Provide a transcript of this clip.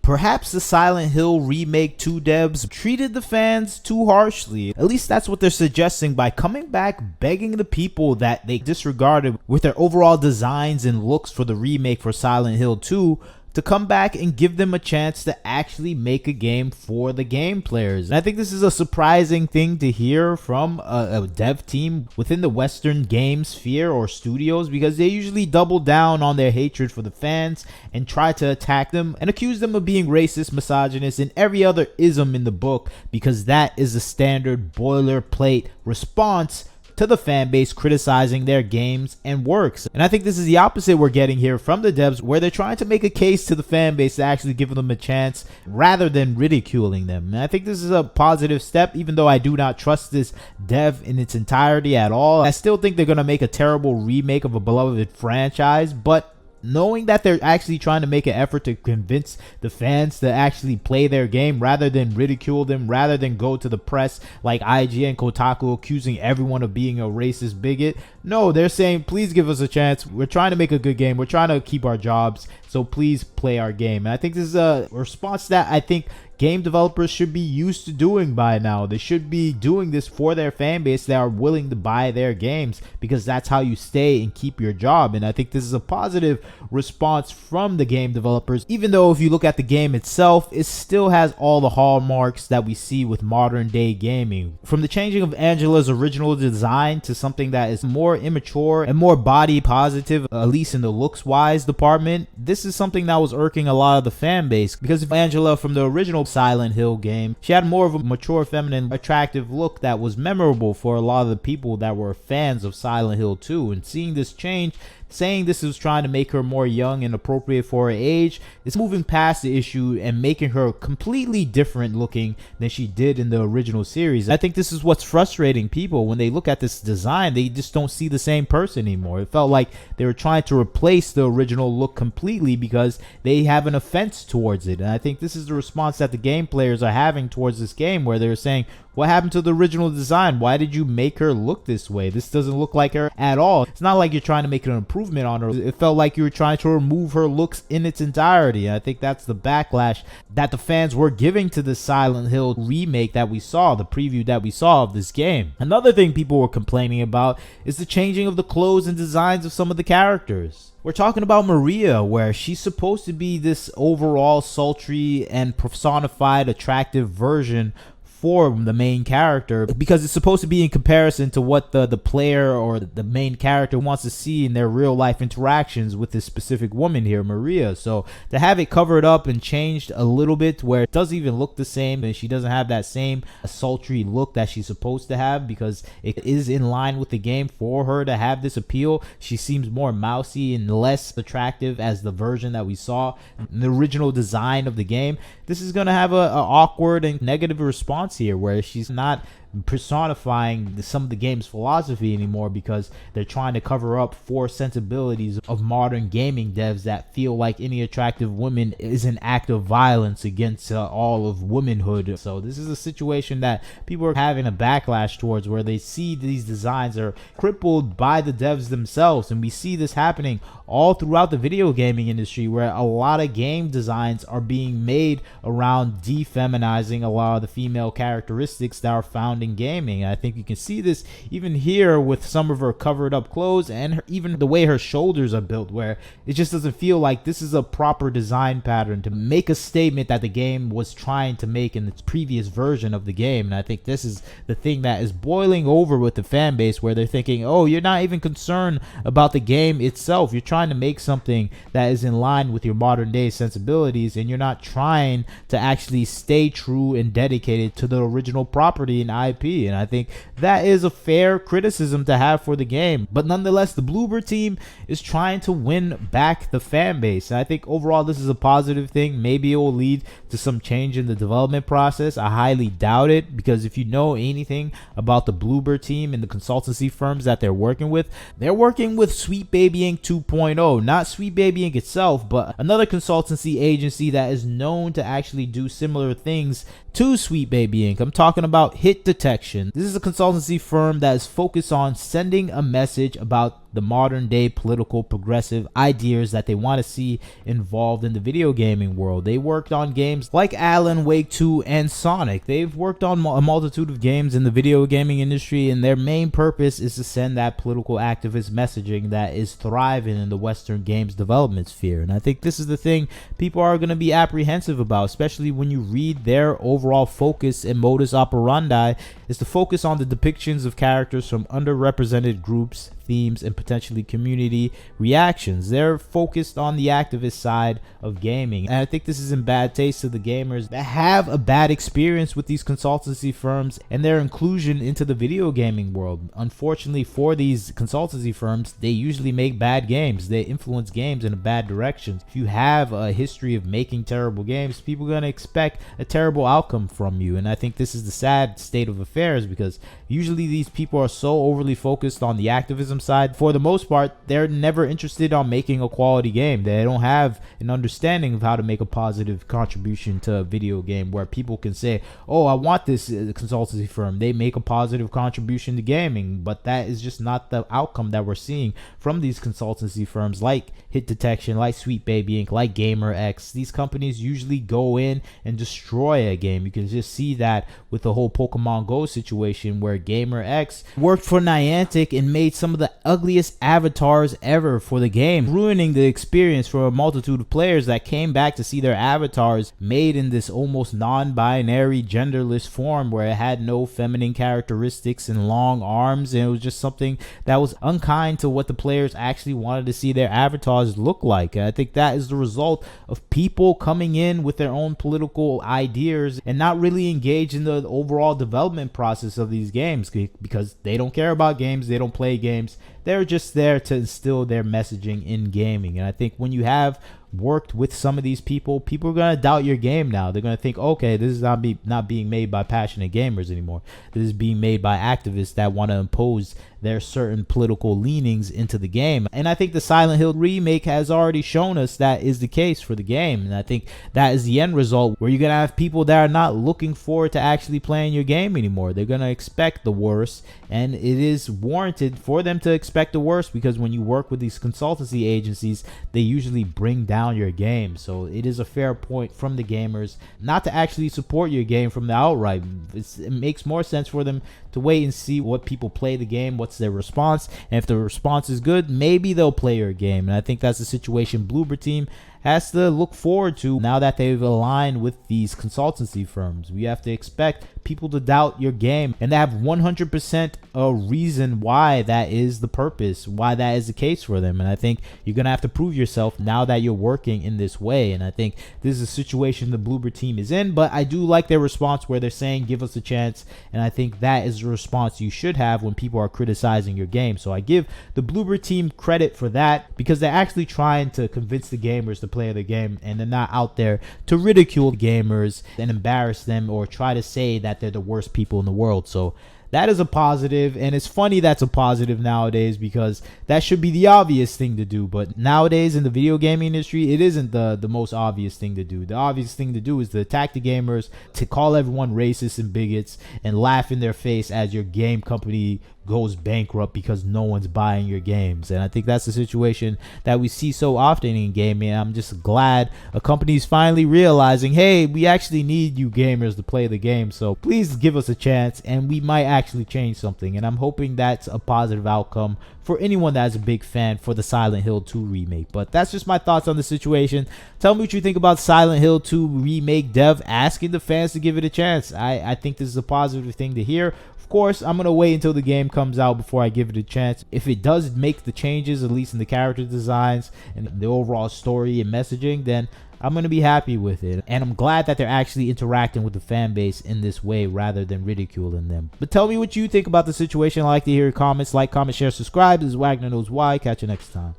perhaps the Silent Hill Remake 2 devs treated the fans too harshly. At least that's what they're suggesting by coming back begging the people that they disregarded with their overall designs and looks for the remake for Silent Hill 2 to come back and give them a chance to actually make a game for the game players. And I think this is a surprising thing to hear from a dev team within the Western game sphere or studios, because they usually double down on their hatred for the fans and try to attack them and accuse them of being racist, misogynist, and every other ism in the book, because that is a standard boilerplate response to the fan base criticizing their games and works. And I think this is the opposite we're getting here from the devs, where they're trying to make a case to the fan base to actually give them a chance rather than ridiculing them. And I think this is a positive step, even though I do not trust this dev in its entirety at all. I still think they're going to make a terrible remake of a beloved franchise, but knowing that they're actually trying to make an effort to convince the fans to actually play their game rather than ridicule them, rather than go to the press like IGN and Kotaku accusing everyone of being a racist bigot. No, they're saying, please give us a chance. We're trying to make a good game. We're trying to keep our jobs. So please play our game. And I think this is a response that I think game developers should be used to doing by now. They should be doing this for their fan base that are willing to buy their games, because that's how you stay and keep your job. And I think this is a positive response from the game developers, even though if you look at the game itself, it still has all the hallmarks that we see with modern day gaming. From the changing of Angela's original design to something that is more immature and more body positive, at least in the looks wise department, this is something that was irking a lot of the fan base, because if Angela from the original Silent Hill game, she had more of a mature, feminine, attractive look that was memorable for a lot of the people that were fans of Silent Hill 2. And seeing this change, saying this was trying to make her more young and appropriate for her age, it's moving past the issue and making her completely different looking than she did in the original series. I think this is what's frustrating people when they look at this design. They just don't see the same person anymore. It felt like they were trying to replace the original look completely because they have an offense towards it. And I think this is the response that the game players are having towards this game, where they're saying, what happened to the original design? Why did you make her look this way? This doesn't look like her at all. It's not like you're trying to make an improvement on her. It felt like you were trying to remove her looks in its entirety. And I think that's the backlash that the fans were giving to the Silent Hill remake that we saw, the preview that we saw of this game. Another thing people were complaining about is the changing of the clothes and designs of some of the characters. We're talking about Maria, where she's supposed to be this overall sultry and personified attractive version for the main character, because it's supposed to be in comparison to what the player or the main character wants to see in their real life interactions with this specific woman here, Maria. So to have it covered up and changed a little bit where it doesn't even look the same, and she doesn't have that same sultry look that she's supposed to have, because it is in line with the game for her to have this appeal. She seems more mousy and less attractive as the version that we saw in the original design of the game. This is going to have a awkward and negative response here, where she's not personifying some of the game's philosophy anymore, because they're trying to cover up for sensibilities of modern gaming devs that feel like any attractive woman is an act of violence against all of womanhood. So this is a situation that people are having a backlash towards, where they see these designs are crippled by the devs themselves. And we see this happening all throughout the video gaming industry, where a lot of game designs are being made around defeminizing a lot of the female characteristics that are found in gaming. I think you can see this even here with some of her covered up clothes and even the way her shoulders are built, where it just doesn't feel like this is a proper design pattern to make a statement that the game was trying to make in its previous version of the game. And I think this is the thing that is boiling over with the fan base, where they're thinking, oh, you're not even concerned about the game itself. You're trying to make something that is in line with your modern day sensibilities, and you're not trying to actually stay true and dedicated to the original property and IP. And I think that is a fair criticism to have for the game. But nonetheless, the Bloober team is trying to win back the fan base. And I think overall this is a positive thing. Maybe it will lead to some change in the development process. I highly doubt it, because if you know anything about the Bloober team and the consultancy firms that they're working with Sweet Baby Inc. 2.0, not Sweet Baby Inc. itself, but another consultancy agency that is known to actually do similar things to Sweet Baby Inc. I'm talking about Hit Detection. This is a consultancy firm that is focused on sending a message about the modern day political progressive ideas that they want to see involved in the video gaming world. They worked on games like Alan Wake 2 and Sonic. They've worked on a multitude of games in the video gaming industry, and their main purpose is to send that political activist messaging that is thriving in the Western games development sphere. And I think this is the thing people are going to be apprehensive about, especially when you read their overall focus and modus operandi is to focus on the depictions of characters from underrepresented groups, themes, and potentially community reactions. They're focused on the activist side of gaming, and I think this is in bad taste to the gamers that have a bad experience with these consultancy firms and their inclusion into the video gaming world. Unfortunately for these consultancy firms, they usually make bad games. They influence games in a bad direction. If you have a history of making terrible games, people are going to expect a terrible outcome from you, and I think this is the sad state of affairs, because usually these people are so overly focused on the activism side. For the most part, they're never interested on making a quality game. They don't have an understanding of how to make a positive contribution to a video game where people can say, oh, I want this consultancy firm, they make a positive contribution to gaming. But that is just not the outcome that we're seeing from these consultancy firms like Hit Detection, like Sweet Baby Inc., like GamerX. These companies usually go in and destroy a game. You can just see that with the whole Pokemon Go situation, where GamerX worked for Niantic and made some of the ugliest avatars ever for the game, ruining the experience for a multitude of players that came back to see their avatars made in this almost non-binary genderless form, where it had no feminine characteristics and long arms, and it was just something that was unkind to what the players actually wanted to see their avatars look like. And I think that is the result of people coming in with their own political ideas and not really engaged in the overall development process of these games, because they don't care about games, they don't play games, they're just there to instill their messaging in gaming. And I think when you have worked with some of these people, people are going to doubt your game now. They're going to think, okay, this is not being made by passionate gamers anymore. This is being made by activists that want to impose their certain political leanings into the game. And I think the Silent Hill remake has already shown us that is the case for the game. And I think that is the end result, where you're going to have people that are not looking forward to actually playing your game anymore. They're going to expect the worst, and it is warranted for them to expect the worst, because when you work with these consultancy agencies, they usually bring down your game. So it is a fair point from the gamers not to actually support your game from the outright. It makes more sense for them to wait and see what people play the game, what's their response, and if the response is good, maybe they'll play your game. And I think that's the situation Bloober Team has to look forward to now that they've aligned with these consultancy firms. We have to expect people to doubt your game, and they have 100% a reason why that is the purpose, why that is the case for them. And I think you're gonna have to prove yourself now that you're working in this way. And I think this is a situation the Bloober Team is in, but I do like their response where they're saying give us a chance, and I think that is the response you should have when people are criticizing your game. So I give the Bloober Team credit for that, because they're actually trying to convince the gamers to play the game, and they're not out there to ridicule gamers and embarrass them or try to say that they're the worst people in the world. So that is a positive, and it's funny that's a positive nowadays, because that should be the obvious thing to do. But nowadays in the video gaming industry, it isn't the most obvious thing to do. The obvious thing to do is to attack the gamers, to call everyone racist and bigots, and laugh in their face as your game company goes bankrupt because no one's buying your games. And I think that's the situation that we see so often in gaming. I'm just glad a company's finally realizing, hey, we actually need you gamers to play the game, so please give us a chance and we might actually change something. And I'm hoping that's a positive outcome for anyone that's a big fan for the Silent Hill 2 remake. But that's just my thoughts on the situation. Tell me what you think about Silent Hill 2 remake dev asking the fans to give it a chance. I think this is a positive thing to hear. Of course, I'm going to wait until the game comes out before I give it a chance. If it does make the changes, at least in the character designs and the overall story and messaging, then I'm going to be happy with it. And I'm glad that they're actually interacting with the fan base in this way rather than ridiculing them. But tell me what you think about the situation. I'd like to hear your comments. Like, comment, share, subscribe. This is Wagner Knows Why. Catch you next time.